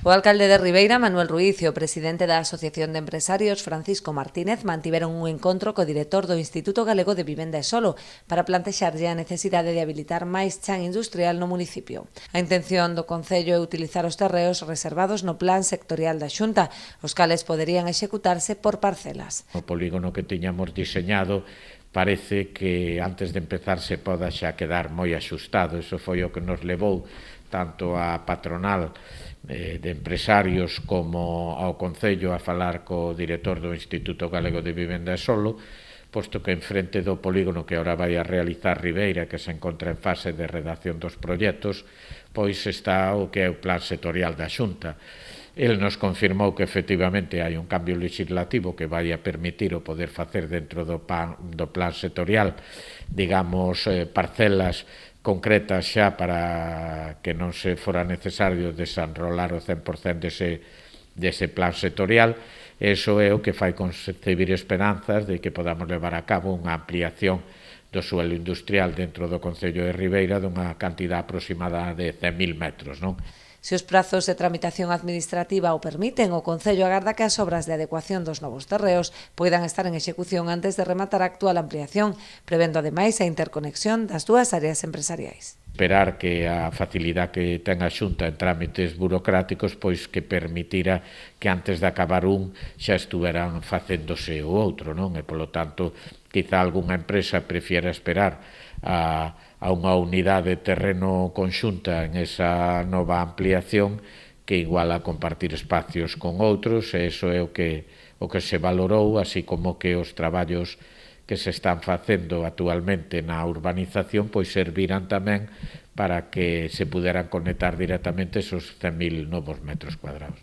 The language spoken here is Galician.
O alcalde de Ribeira, Manuel Ruiz, e o presidente da Asociación de Empresarios, Francisco Martínez, mantiveron un encontro co director do Instituto Galego de Vivenda e Solo para plantexarlle a necesidade de habilitar máis chan industrial no municipio. A intención do Concello é utilizar os terreos reservados no Plan Sectorial da Xunta, os cales poderían executarse por parcelas. O polígono que tiñamos diseñado parece que antes de empezar se poda xa quedar moi axustado. Iso foi o que nos levou tanto a patronal de empresarios como ao Concello a falar co director do Instituto Galego de Vivenda e Solo, posto que enfrente do polígono que ahora vai a realizar Ribeira, que se encontra en fase de redacción dos proxectos, pois está o que é o Plan Sectorial da Xunta. El nos confirmou que efectivamente hai un cambio legislativo que vai a permitir o poder facer dentro do plan sectorial, digamos, parcelas concretas xa para que non se fora necesario desenrolar o 100% dese plan sectorial. Eso é o que fai concebir esperanzas de que podamos levar a cabo unha ampliación do suelo industrial dentro do Concello de Ribeira dunha cantidad aproximada de 100.000 metros, non? Se os prazos de tramitación administrativa o permiten, o Concello agarda que as obras de adecuación dos novos terreos poidan estar en execución antes de rematar a actual ampliación, prevendo ademais a interconexión das dúas áreas empresariais. Esperar que a facilidade que ten a Xunta en trámites burocráticos pois que permitira que antes de acabar un xa estuveran facéndose o outro, non? E polo tanto, quizá algunha empresa prefiera esperar a unha unidade de terreno conxunta en esa nova ampliación que igual a compartir espacios con outros, e iso é o que se valorou, así como que os traballos que se están facendo actualmente na urbanización pois serviran tamén para que se puderan conectar directamente esos 100.000 novos metros cuadrados.